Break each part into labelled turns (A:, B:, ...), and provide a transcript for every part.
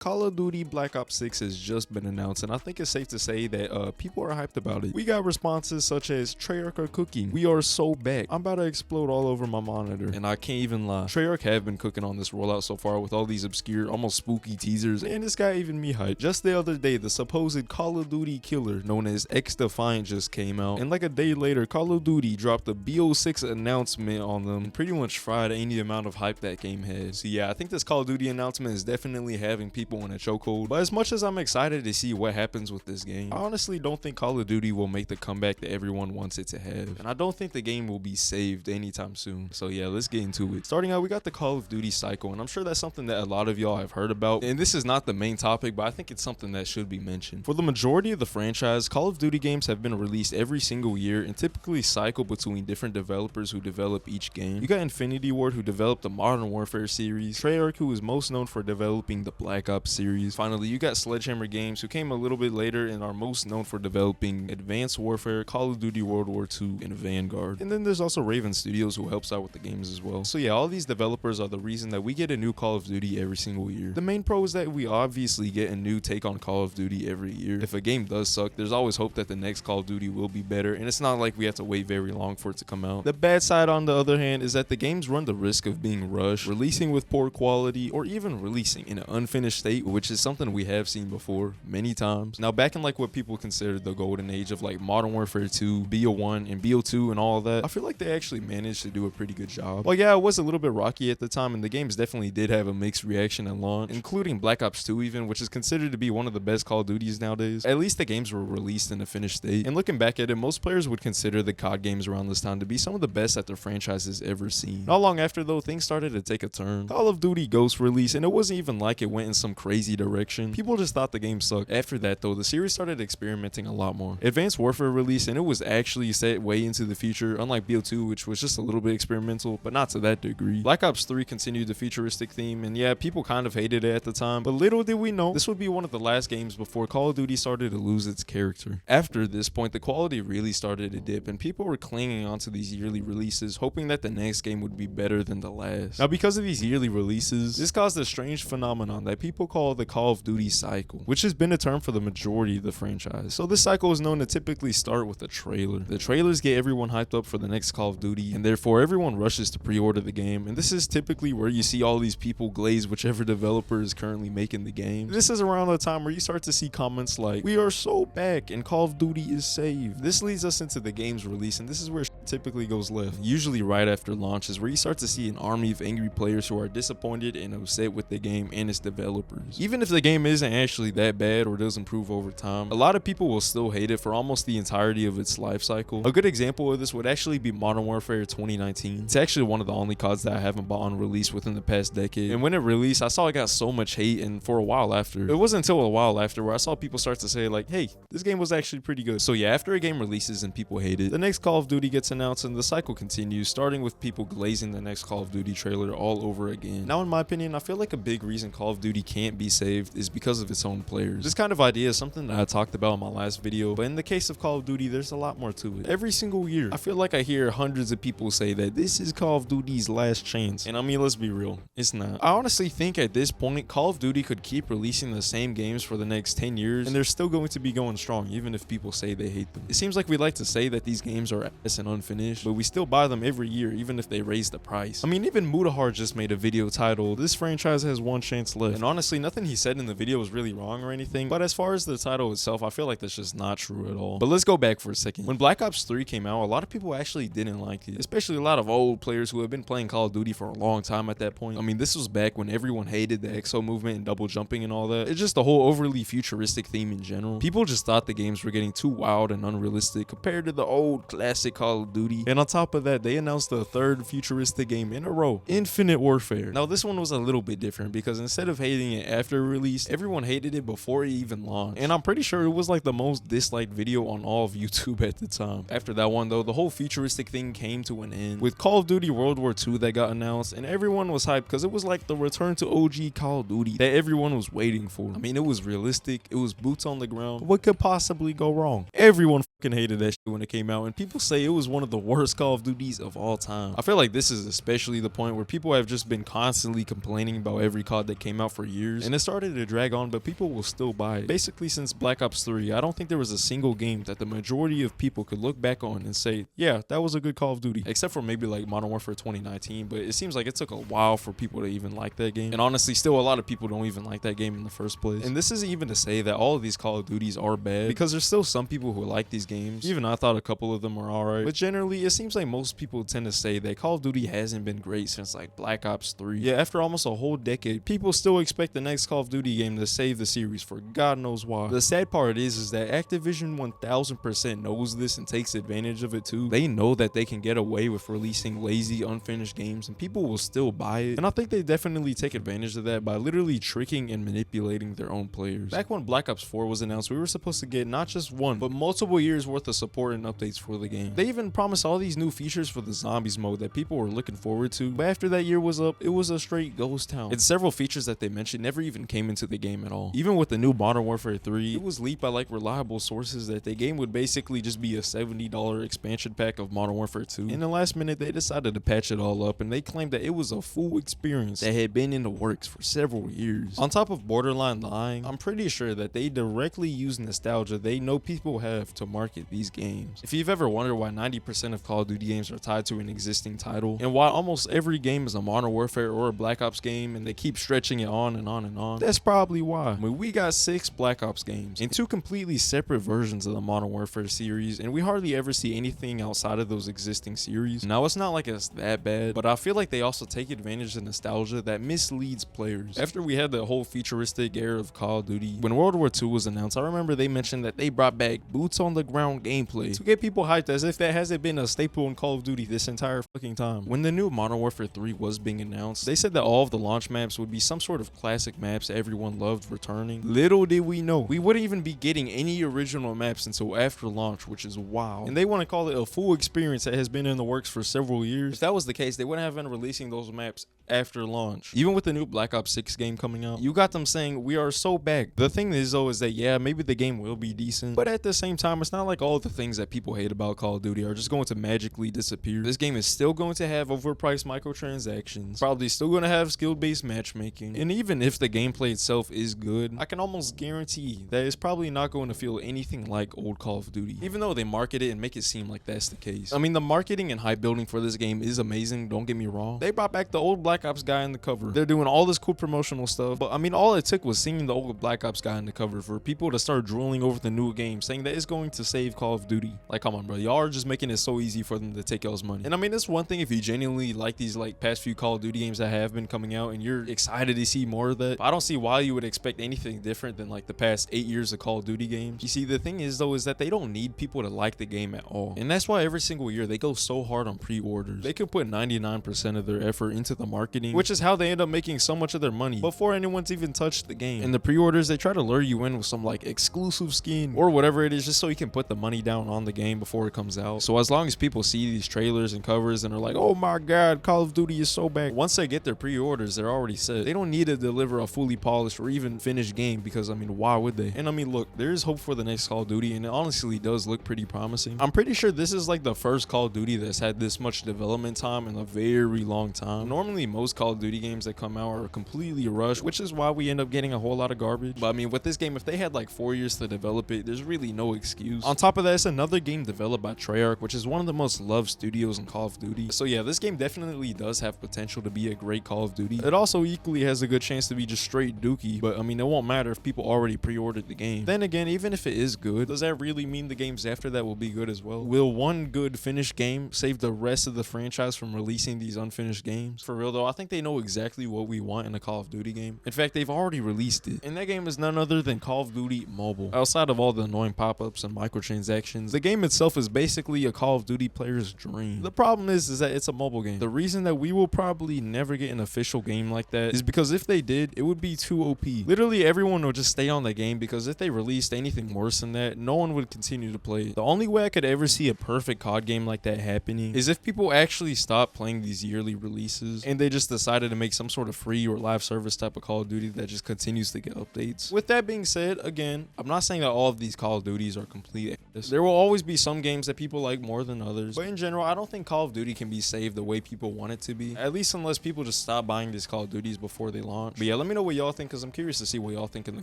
A: Call of Duty Black Ops 6 has just been announced, and I think it's safe to say that people are hyped about it. We got responses such as, Treyarch are cooking, we are so back, I'm about to explode all over my monitor, and I can't even lie. Treyarch have been cooking on this rollout so far with all these obscure, almost spooky teasers, and this got even me hyped. Just the other day, the supposed Call of Duty killer known as XDefiant just came out, and like a day later, Call of Duty dropped a BO6 announcement on them and pretty much fried any amount of hype that game had. So yeah, I think this Call of Duty announcement is definitely having people in a chokehold, but as much as I'm excited to see what happens with this game, I honestly don't think Call of Duty will make the comeback that everyone wants it to have, and I don't think the game will be saved anytime soon. So yeah, let's get into it. Starting out, we got the Call of Duty cycle, and I'm sure that's something that a lot of y'all have heard about, and this is not the main topic, but I think it's something that should be mentioned. For the majority of the franchise, Call of Duty games have been released every single year and typically cycle between different developers who develop each game. You got Infinity Ward, who developed the Modern Warfare series, Treyarch, who is most known for developing the Black Ops series. Finally, you got Sledgehammer Games, who came a little bit later and are most known for developing Advanced Warfare, Call of Duty World War II, and Vanguard. And then there's also Raven Studios, who helps out with the games as well. So yeah, all these developers are the reason that we get a new Call of Duty every single year. The main pro is that we obviously get a new take on Call of Duty every year. If a game does suck, there's always hope that the next Call of Duty will be better, and it's not like we have to wait very long for it to come out. The bad side, on the other hand, is that the games run the risk of being rushed, releasing with poor quality, or even releasing in an unfinished state, which is something we have seen before many times. Now, back in like what people consider the golden age of like Modern Warfare 2, BO1, and BO2 and all of that, I feel like they actually managed to do a pretty good job. Well, yeah, it was a little bit rocky at the time, and the games definitely did have a mixed reaction at launch, including Black Ops 2 even, which is considered to be one of the best Call of Duties nowadays. At least the games were released in a finished state, and looking back at it, most players would consider the COD games around this time to be some of the best that their franchise has ever seen. Not long after though, things started to take a turn. Call of Duty Ghost released, and it wasn't even like it went in some crazy direction. People just thought the game sucked. After that though, the series started experimenting a lot more. Advanced Warfare released, and it was actually set way into the future, unlike BO2, which was just a little bit experimental, but not to that degree. Black Ops 3 continued the futuristic theme, and yeah, people kind of hated it at the time, but little did we know, this would be one of the last games before Call of Duty started to lose its character. After this point, the quality really started to dip, and people were clinging onto these yearly releases, hoping that the next game would be better than the last. Now, because of these yearly releases, this caused a strange phenomenon that people call the Call of Duty cycle, which has been a term for the majority of the franchise. So this cycle is known to typically start with a trailer. The trailers get everyone hyped up for the next Call of Duty, and therefore everyone rushes to pre-order the game, and this is typically where you see all these people glaze whichever developer is currently making the game. This is around the time where you start to see comments like, we are so back and Call of Duty is saved. This leads us into the game's release, and this is where typically goes left. Usually right after launch is where you start to see an army of angry players who are disappointed and upset with the game and its developers. Even if the game isn't actually that bad or does improve over time, a lot of people will still hate it for almost the entirety of its life cycle. A good example of this would actually be Modern Warfare 2019. It's actually one of the only CODs that I haven't bought on release within the past decade, and when it released, I saw it got so much hate, and for a while after, it wasn't until a while after where I saw people start to say like, hey, this game was actually pretty good. So yeah, after a game releases and people hate it, the next Call of Duty gets announced and the cycle continues, starting with people glazing the next Call of Duty trailer all over again. Now, in my opinion, I feel like a big reason Call of Duty can't be saved is because of its own players. This kind of idea is something that I talked about in my last video, but in the case of Call of Duty, there's a lot more to it. Every single year, I feel like I hear hundreds of people say that this is Call of Duty's last chance, and I mean, let's be real, it's not. I honestly think at this point, Call of Duty could keep releasing the same games for the next 10 years, and they're still going to be going strong, even if people say they hate them. It seems like we like to say that these games are ass and unfinished, but we still buy them every year, even if they raise the price. I mean, even Mutahar just made a video titled, "This franchise has one chance left," and honestly, nothing he said in the video was really wrong or anything, but as far as the title itself, I feel like that's just not true at all. But let's go back for a second. When Black Ops 3 came out, a lot of people actually didn't like it, especially a lot of old players who have been playing Call of Duty for a long time at that point. I mean, this was back when everyone hated the exo movement and double jumping and all that. It's just the whole overly futuristic theme in general. People just thought the games were getting too wild and unrealistic compared to the old classic Call of Duty, and on top of that, they announced the third futuristic game in a row, Infinite Warfare. Now, this one was a little bit different because instead of hating it after release, everyone hated it before it even launched, and I'm pretty sure it was like the most disliked video on all of YouTube at the time. After that one though, the whole futuristic thing came to an end with Call of Duty World War II that got announced, and everyone was hyped because it was like the return to OG Call of Duty that everyone was waiting for. I mean, it was realistic, it was boots on the ground. What could possibly go wrong? Everyone hated that shit when it came out, and people say it was one of the worst Call of Duties of all time. I feel like this is especially the point where people have just been constantly complaining about every COD that came out for years, and it started to drag on, but people will still buy it. Basically, since Black Ops 3, I don't think there was a single game that the majority of people could look back on and say, yeah, that was a good Call of Duty, except for maybe like Modern Warfare 2019, but it seems like it took a while for people to even like that game, and honestly, still a lot of people don't even like that game in the first place. And this isn't even to say that all of these Call of Duties are bad, because there's still some people who like these games. Even I thought a couple of them were alright, but generally it seems like most people tend to say that Call of Duty hasn't been great since like Black Ops 3. Yeah, after almost a whole decade, people still expect the next Call of Duty game to save the series for God knows why. The sad part is that Activision 1000% knows this and takes advantage of it too. They know that they can get away with releasing lazy, unfinished games and people will still buy it, and I think they definitely take advantage of that by literally tricking and manipulating their own players. Back when Black Ops 4 was announced, we were supposed to get not just one, but multiple years worth of support and updates for the game. They even promised all these new features for the zombies mode that people were looking forward to, but after that year was up, it was a straight ghost town. And several features that they mentioned never even came into the game at all. Even with the new Modern Warfare 3, it was leaked by like reliable sources that the game would basically just be a $70 expansion pack of Modern Warfare 2. In the last minute, they decided to patch it all up, and they claimed that it was a full experience that had been in the works for several years. On top of borderline lying, I'm pretty sure that they directly use nostalgia they know people have to market these games. If you've ever wondered why 90% of Call of Duty games are tied to an existing title, and why almost every game is a Modern Warfare or a Black Ops game, and they keep stretching it on and on and on, that's probably why. I mean, we got 6 Black Ops games and 2 completely separate versions of the Modern Warfare series, and we hardly ever see anything outside of those existing series. Now, it's not like it's that bad, but I feel like they also take advantage of nostalgia that misleads players. After we had the whole futuristic era of Call of Duty, when World War II was announced, I remember they mentioned that they brought back boots on the ground gameplay to get people hyped, as if that hasn't been a staple in Call of Duty this entire fucking time. When the new Modern Warfare 3 was being announced, they said that all of the launch maps would be some sort of classic maps that everyone loved returning. Little did we know, we wouldn't even be getting any original maps until after launch, which is wild. And they want to call it a full experience that has been in the works for several years. If that was the case, they wouldn't have been releasing those maps after launch. Even with the new Black Ops 6 game coming out, you got them saying we are so back. The thing is though is that yeah, maybe the game will be decent, but at the same time, it's not like all the things that people hate about Call of Duty are just going to magically disappear. This game is still going to have overpriced microtransactions, probably still going to have skill-based matchmaking, and even if the gameplay itself is good, I can almost guarantee that it's probably not going to feel anything like old Call of Duty, even though they market it and make it seem like that's the case. I mean, the marketing and hype building for this game is amazing, don't get me wrong. They brought back the old Black Ops guy in the cover. They're doing all this cool promotional stuff, but I mean, all it took was seeing the old Black Ops guy in the cover for people to start drooling over the new game, saying that it's going to save Call of Duty. Like, come on, bro, y'all are just making it so easy for them to take y'all's money. And I mean, it's one thing if you genuinely like these like past few Call of Duty games that have been coming out and you're excited to see more of that, but I don't see why you would expect anything different than like the past 8 years of Call of Duty games. You see, the thing is though is that they don't need people to like the game at all, and that's why every single year they go so hard on pre-orders. They can put 99% of their effort into the marketing, which is how they end up making so much of their money before anyone's even touched the game. And the pre-orders, they try to lure you in with some like exclusive skin or whatever it is, just so you can put the money down on the game before it comes out. So as long as people see these trailers and covers and are like, oh my god, Call of Duty is so back, once they get their pre-orders, they're already set. They don't need to deliver a fully polished or even finished game, because I mean, why would they? And I mean, look, there is hope for the next Call of Duty, and it honestly does look pretty promising. I'm pretty sure this is like the first Call of Duty that's had this much development time in a very long time. Normally most Call of Duty games that come out are completely rushed, which is why we end up getting a whole lot of garbage. But I mean, with this game, if they had like 4 years to develop it, there's really no excuse. On top of that, it's another game developed by Treyarch, which is one of the most loved studios in Call of Duty. So yeah, this game definitely does have potential to be a great Call of Duty. It also equally has a good chance to be just straight dookie, but I mean, it won't matter if people already pre-ordered the game. Then again, even if it is good, does that really mean the games after that will be good as well? Will one good finished game save the rest of the franchise from releasing these unfinished games? For real though, I think they know exactly what we want in a Call of Duty game. In fact, they've already released it, and that game is none other than Call of Duty Mobile. Outside of all the annoying pop-ups and microtransactions, the game itself is basically a Call of Duty player's dream. The problem is that it's a mobile game. The reason that we will probably never get an official game like that is because if they did, it would be too OP. Literally everyone would just stay on the game, because if they released anything worse than that, no one would continue to play it. The only way I could ever see a perfect COD game like that happening is if people actually stopped playing these yearly releases and they just decided to make some sort of free or live service type of Call of Duty that just continues to get updates. With that being said, again, I'm not saying that all of these Call of Duties are complete be this. There will always be some games that people like more than others, but in general, I don't think Call of Duty can be saved the way people want it to be, at least unless people just stop buying these Call of Duties before they launch. But yeah, let me know what y'all think, because I'm curious to see what y'all think in the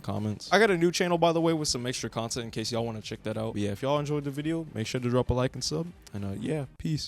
A: comments. I got a new channel, by the way, with some extra content in case y'all want to check that out. But yeah, if y'all enjoyed the video, make sure to drop a like and sub, and yeah, peace.